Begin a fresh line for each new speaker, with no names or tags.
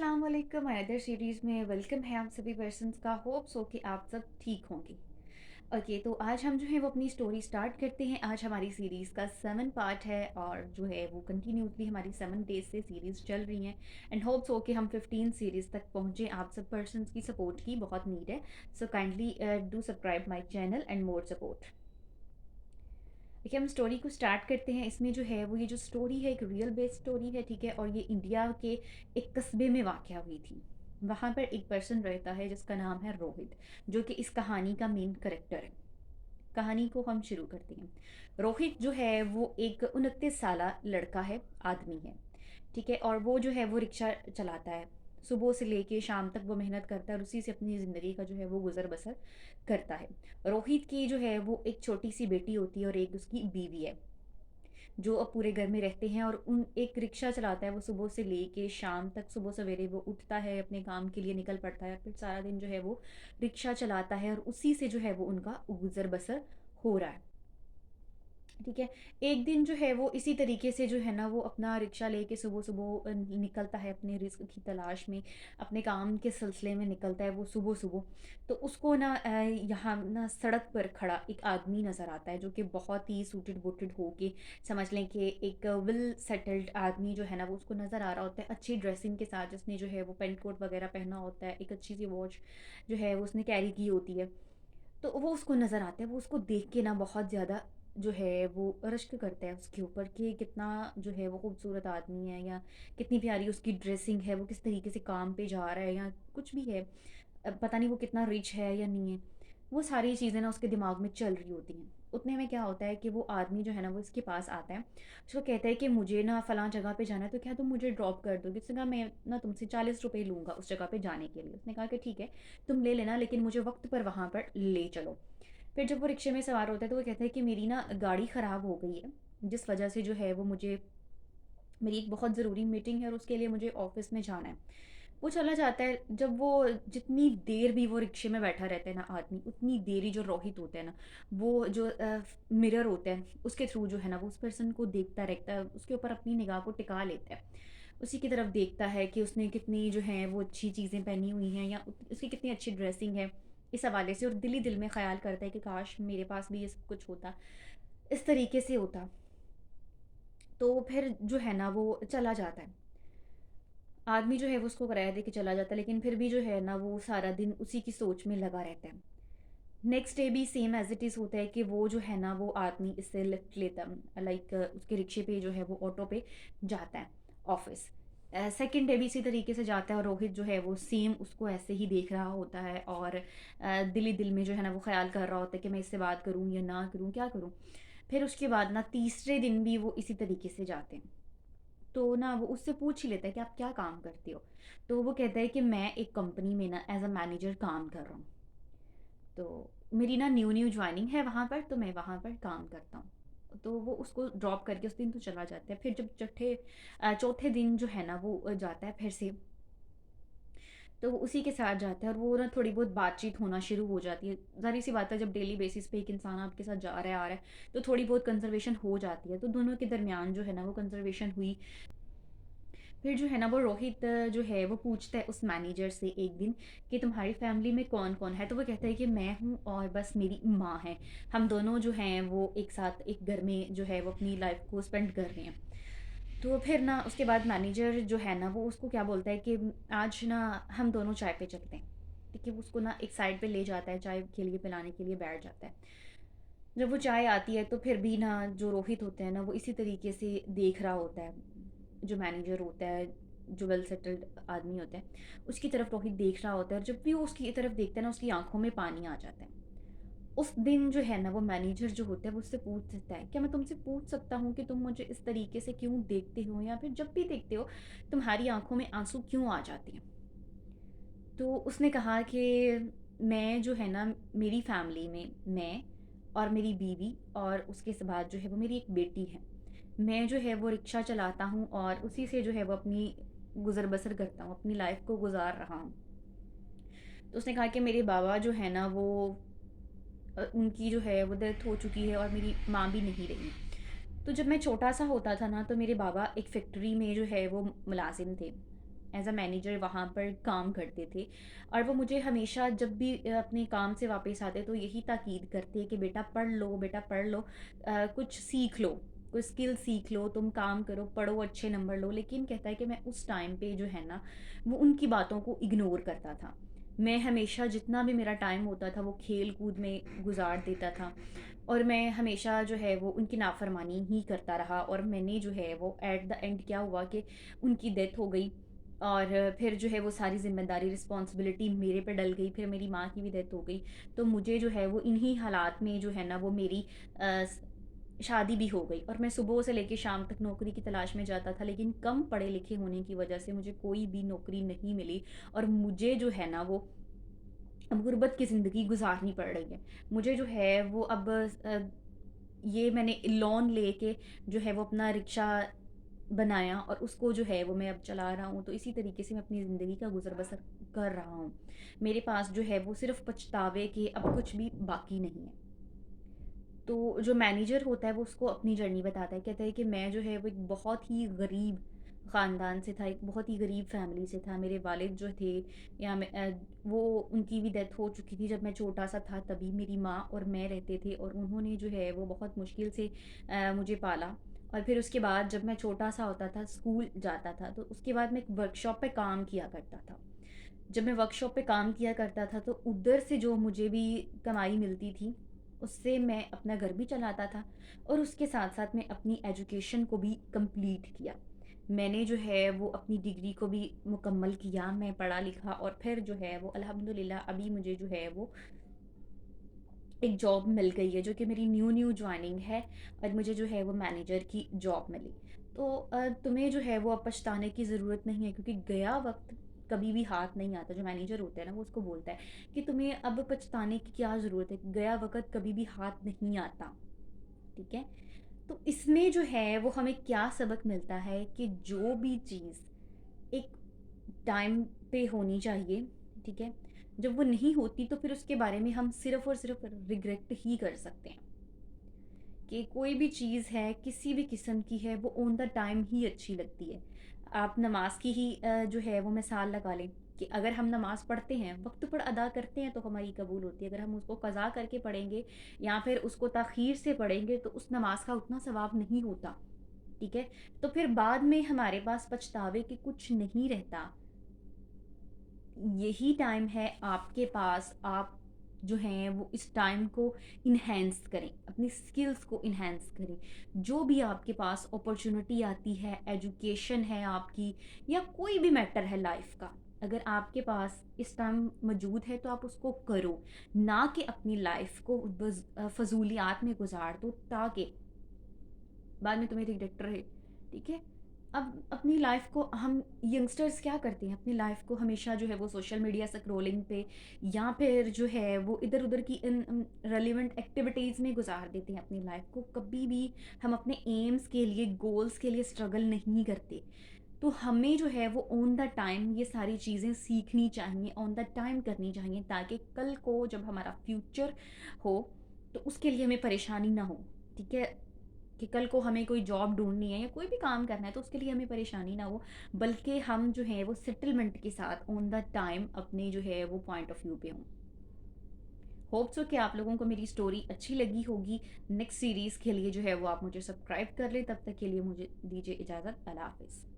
अस्सलाम वालेकुम another series में वेलकम है आप सभी पर्सन्स का। होप्स हो कि आप सब ठीक होंगे। ओके, तो आज हम जो है वो अपनी स्टोरी स्टार्ट करते हैं। आज हमारी सीरीज़ का 7 पार्ट है और जो है वो कंटिन्यूसली हमारी 7 डेज से सीरीज़ चल रही हैं एंड होप्स हो कि हम 15 सीरीज़ तक पहुँचे। आप सब पर्सन्स की सपोर्ट की बहुत नीड है, so kindly do subscribe my channel and more support. देखिए, हम स्टोरी को स्टार्ट करते हैं। इसमें जो है वो ये जो स्टोरी है एक रियल बेस्ड स्टोरी है, ठीक है। और ये इंडिया के एक कस्बे में वाक़या हुई थी। वहाँ पर एक पर्सन रहता है जिसका नाम है रोहित, जो कि इस कहानी का मेन कैरेक्टर है। कहानी को हम शुरू करते हैं। रोहित जो है वो एक 29 साला लड़का है, आदमी है, ठीक है। और वो जो है वो रिक्शा चलाता है। सुबह से लेके शाम तक वो मेहनत करता है और उसी से अपनी ज़िंदगी का जो है वो गुज़र बसर करता है। रोहित की जो है वो एक छोटी सी बेटी होती है और एक उसकी बीवी है, जो अब पूरे घर में रहते हैं। और उन एक रिक्शा चलाता है वो सुबह से लेके शाम तक। सुबह सवेरे वो उठता है, अपने काम के लिए निकल पड़ता है, फिर सारा दिन जो है वो रिक्शा चलाता है और उसी से जो है वो उनका गुज़र बसर हो रहा है, ठीक है। एक दिन जो है वो इसी तरीके से जो है ना वो अपना रिक्शा लेके सुबह-सुबह निकलता है अपने रिज़्क की तलाश में, अपने काम के सिलसिले में निकलता है वो सुबह-सुबह। तो उसको ना यहाँ ना सड़क पर खड़ा एक आदमी नज़र आता है, जो कि बहुत ही सूटेड-बूटेड होके, समझ लें कि एक वेल सेटल्ड आदमी जो है ना वो उसको नज़र आ रहा होता है, अच्छी ड्रेसिंग के साथ। जिसने जो है वो पेंट कोट वगैरह पहना होता है, एक अच्छी-सी वॉच जो है वो उसने कैरी की होती है। तो वो उसको नज़र आता है, वो उसको देख के ना बहुत ज़्यादा जो है वो रश्क करता है उसके ऊपर कि कितना जो है वो खूबसूरत आदमी है, या कितनी प्यारी उसकी ड्रेसिंग है, वो किस तरीके से काम पे जा रहा है, या कुछ भी है। पता नहीं वो कितना रिच है या नहीं है। वो सारी चीज़ें ना उसके दिमाग में चल रही होती हैं। उतने में क्या होता है कि वो आदमी जो है ना वो इसके पास आता है। उसको कहता है कि मुझे ना फ़लाँ जगह पे जाना है, तो क्या तुम मुझे ड्रॉप कर दोगे? उसने कहा, मैं ना तुमसे ₹40 लूँगा उस जगह पे जाने के लिए। उसने कहा कि ठीक है, तुम ले लेना, लेकिन मुझे वक़्त पर वहाँ पर ले चलो। फिर जब वो रिक्शे में सवार होता है तो वो कहता है कि मेरी ना गाड़ी ख़राब हो गई है, जिस वजह से जो है वो मुझे, मेरी एक बहुत ज़रूरी मीटिंग है और उसके लिए मुझे ऑफ़िस में जाना है। वो चला जाता है। जब वो जितनी देर भी वो रिक्शे में बैठा रहता है ना आदमी, उतनी देर ही जो रोहित होता है ना, वो जो मिरर होता है उसके थ्रू जो है ना वो उस पर्सन को देखता रहता है, उसके ऊपर अपनी निगाह को टिका लेता है। उसी की तरफ देखता है कि उसने कितनी जो है वो अच्छी चीज़ें पहनी हुई हैं, या उसकी कितनी अच्छी ड्रेसिंग है, इस हवाले से। और दिल ही दिल में ख़्याल करता है कि काश मेरे पास भी ये सब कुछ होता, इस तरीके से होता। तो फिर जो है ना वो चला जाता है। आदमी जो है वो उसको किराया दे के चला जाता है, लेकिन फिर भी जो है ना वो सारा दिन उसी की सोच में लगा रहता है। नेक्स्ट डे भी सेम एज़ इट इज़ होता है कि वो जो है ना वो आदमी इससे लिफ्ट लेता, लाइक उसके रिक्शे पे जो है वो ऑटो पे जाता है ऑफ़िस। सेकंड डे भी इसी तरीके से जाता है और रोहित जो है वो सेम उसको ऐसे ही देख रहा होता है। और दिल ही दिल में जो है ना वो ख़्याल कर रहा होता है कि मैं इससे बात करूँ या ना करूँ, क्या करूँ? फिर उसके बाद ना तीसरे दिन भी वो इसी तरीके से जाते हैं। तो ना वो उससे पूछ ही लेता है कि आप क्या काम करते हो? तो वो कहता है कि मैं एक कंपनी में ना एज़ अ मैनेजर काम कर रहा हूँ। तो मेरी ना न्यू जॉइनिंग है वहाँ पर, तो मैं वहाँ पर काम करता हूँ। तो वो उसको ड्रॉप करके उस दिन तो चला जाता है। फिर जब चौथे दिन जो है ना वो जाता है फिर से, तो वो उसी के साथ जाता है और वो ना थोड़ी बहुत बातचीत होना शुरू हो जाती है। ज़ाहिर-सी बात है, जब डेली बेसिस पे एक इंसान आपके साथ जा रहा है, आ रहा है, तो थोड़ी बहुत कंज़र्वेशन हो जाती है। तो दोनों के दरमियान जो है ना वो कंज़र्वेशन हुई। फिर जो है ना वो रोहित जो है वो पूछता है उस मैनेजर से एक दिन कि तुम्हारी फैमिली में कौन-कौन है? तो वो कहता है कि मैं हूँ और बस मेरी माँ है। हम दोनों जो हैं वो एक साथ एक घर में जो है वो अपनी लाइफ़ को स्पेंड कर रहे हैं। तो फिर ना उसके बाद मैनेजर जो है ना वो उसको क्या बोलता है कि आज ना हम दोनों चाय पे चलते हैं। ठीक है, वो उसको ना एक साइड पे ले जाता है, चाय के लिए पिलाने के लिए बैठ जाता है। जब वो चाय आती है तो फिर भी ना जो रोहित होता है ना वो इसी तरीके से देख रहा होता है। जो मैनेजर होता है, जो वेल सेटल्ड आदमी होता है, उसकी तरफ रोहित देख रहा होता है और जब भी वो उसकी तरफ देखता है ना उसकी आँखों में पानी आ जाता है। उस दिन जो है ना वो मैनेजर जो होता है वो उससे पूछता है, क्या मैं तुमसे पूछ सकता हूँ कि तुम मुझे इस तरीके से क्यों देखते हो, या फिर जब भी देखते हो तुम्हारी आँखों में आँसू क्यों आ जाते हैं? तो उसने कहा कि मैं जो है ना, मेरी फैमिली में मैं और मेरी बीवी और उसके बाद जो है वो मेरी एक बेटी है। मैं जो है वो रिक्शा चलाता हूँ और उसी से जो है वो अपनी गुज़र-बसर करता हूँ, अपनी लाइफ़ को गुज़ार रहा हूँ। तो उसने कहा कि मेरे बाबा जो है ना वो उनकी जो है वो डेथ हो चुकी है और मेरी माँ भी नहीं रही। तो जब मैं छोटा-सा होता था ना तो मेरे बाबा एक फैक्ट्री में जो है वो मुलाज़िम थे। एज़ अ मैनेजर वहाँ पर काम करते थे। और वो मुझे हमेशा जब भी अपने काम से वापस आते तो यही ताकीद करते कि बेटा पढ़ लो, बेटा पढ़ लो, कुछ सीख लो, कोई स्किल सीख लो, तुम काम करो, पढ़ो, अच्छे नंबर लो। लेकिन कहता है कि मैं उस टाइम पे जो है ना, वो उनकी बातों को इग्नोर करता था। मैं हमेशा जितना भी मेरा टाइम होता था वो खेल कूद में गुजार देता था, और मैं हमेशा जो है वो उनकी नाफरमानी ही करता रहा। और मैंने जो है वो एट द एंड क्या हुआ कि उनकी डेथ हो गई, और फिर जो है वो सारी ज़िम्मेदारी रिस्पॉन्सिबिलिटी मेरे पे डल गई। फिर मेरी माँ की भी डेथ हो गई। तो मुझे जो है वो इन्हीं हालात में जो है ना वो मेरी शादी भी हो गई, और मैं सुबह से लेके शाम तक नौकरी की तलाश में जाता था, लेकिन कम पढ़े लिखे होने की वजह से मुझे कोई भी नौकरी नहीं मिली। और मुझे जो है ना वो अब गुर्बत की ज़िंदगी गुजारनी पड़ रही है। मुझे जो है वो अब ये मैंने लोन लेके जो है वो अपना रिक्शा बनाया, और उसको जो है वो मैं अब चला रहा हूँ। तो इसी तरीके से मैं अपनी ज़िंदगी का गुज़र-बसर कर रहा हूँ। मेरे पास जो है वो सिर्फ़ पछतावे के अब कुछ भी बाकी नहीं है। तो जो मैनेजर होता है वो उसको अपनी जर्नी बताता है। कहता है कि मैं जो है वो एक बहुत ही गरीब ख़ानदान से था, एक बहुत ही गरीब फैमिली से था। मेरे वालिद जो थे, या वो उनकी भी डेथ हो चुकी थी जब मैं छोटा-सा था। तभी मेरी माँ और मैं रहते थे, और उन्होंने जो है वो बहुत मुश्किल से मुझे पाला। और फिर उसके बाद जब मैं छोटा-सा होता था, स्कूल जाता था, तो उसके बाद मैं एक वर्कशॉप पे काम किया करता था। जब मैं वर्कशॉप पे काम किया करता था तो उधर से जो मुझे भी कमाई मिलती थी, उससे मैं अपना घर भी चलाता था, और उसके साथ-साथ मैं अपनी एजुकेशन को भी कंप्लीट किया। मैंने जो है वो अपनी डिग्री को भी मुकम्मल किया, मैं पढ़ा लिखा, और फिर जो है वो अल्हम्दुलिल्लाह अभी मुझे जो है वो एक जॉब मिल गई है, जो कि मेरी न्यू जॉइनिंग है, और मुझे जो है वो मैनेजर की जॉब मिली। तो तुम्हें जो है वो अब पछताने की ज़रूरत नहीं है, क्योंकि गया वक़्त कभी भी हाथ नहीं आता। जो मैनेजर होता है ना वो उसको बोलता है कि तुम्हें अब पछताने की क्या ज़रूरत है, गया वक़्त कभी भी हाथ नहीं आता, ठीक है? तो इसमें जो है वो हमें क्या सबक मिलता है कि जो भी चीज़ एक टाइम पे होनी चाहिए, ठीक है? जब वो नहीं होती तो फिर उसके बारे में हम सिर्फ़ और सिर्फ़ रिग्रेट ही कर सकते हैं, कि कोई भी चीज़ है, किसी भी किस्म की है, वो ऑन द टाइम ही अच्छी लगती है। आप नमाज़ की ही जो है वो मिसाल लगा लें, कि अगर हम नमाज़ पढ़ते हैं, वक़्त पर अदा करते हैं तो हमारी कबूल होती है। अगर हम उसको क़ज़ा करके पढ़ेंगे या फिर उसको ताख़ीर से पढ़ेंगे तो उस नमाज़ का उतना सवाब नहीं होता, ठीक है? तो फिर बाद में हमारे पास पछतावे के कुछ नहीं रहता। यही टाइम है आपके पास, आप जो हैं वो इस टाइम को इन्हेंस करें, अपनी स्किल्स को इन्हेंस करें। जो भी आपके पास अपॉर्चुनिटी आती है, एजुकेशन है आपकी, या कोई भी मैटर है लाइफ का, अगर आपके पास इस टाइम मौजूद है तो आप उसको करो, ना कि अपनी लाइफ को फजूलियात में गुजार दो, ताकि बाद में तुम्हें रिग्रेट रहे, ठीक है? अब अपनी लाइफ़ को हम यंगस्टर्स क्या करते हैं, अपनी लाइफ़ को हमेशा जो है वो सोशल मीडिया स्क्रॉलिंग पे, या फिर जो है वो इधर-उधर की इन रेलेवेंट एक्टिविटीज़ में गुज़ार देते हैं अपनी लाइफ़ को। कभी भी हम अपने एम्स के लिए, गोल्स के लिए स्ट्रगल नहीं करते। तो हमें जो है वो ऑन द टाइम ये सारी चीज़ें सीखनी चाहिए, ऑन द टाइम करनी चाहिए, ताकि कल को जब हमारा फ्यूचर हो, तो उसके लिए हमें परेशानी ना हो, ठीक है? कि कल को हमें कोई जॉब ढूँढनी है या कोई भी काम करना है तो उसके लिए हमें परेशानी ना हो, बल्कि हम जो है वो सेटलमेंट के साथ ऑन द टाइम अपने जो है वो पॉइंट ऑफ व्यू पे हों। होप सो कि आप लोगों को मेरी स्टोरी अच्छी लगी होगी। नेक्स्ट सीरीज़ के लिए जो है वो आप मुझे सब्सक्राइब कर लें। तब तक के लिए मुझे दीजिए इजाज़त। अल्लाह हाफ़िज़।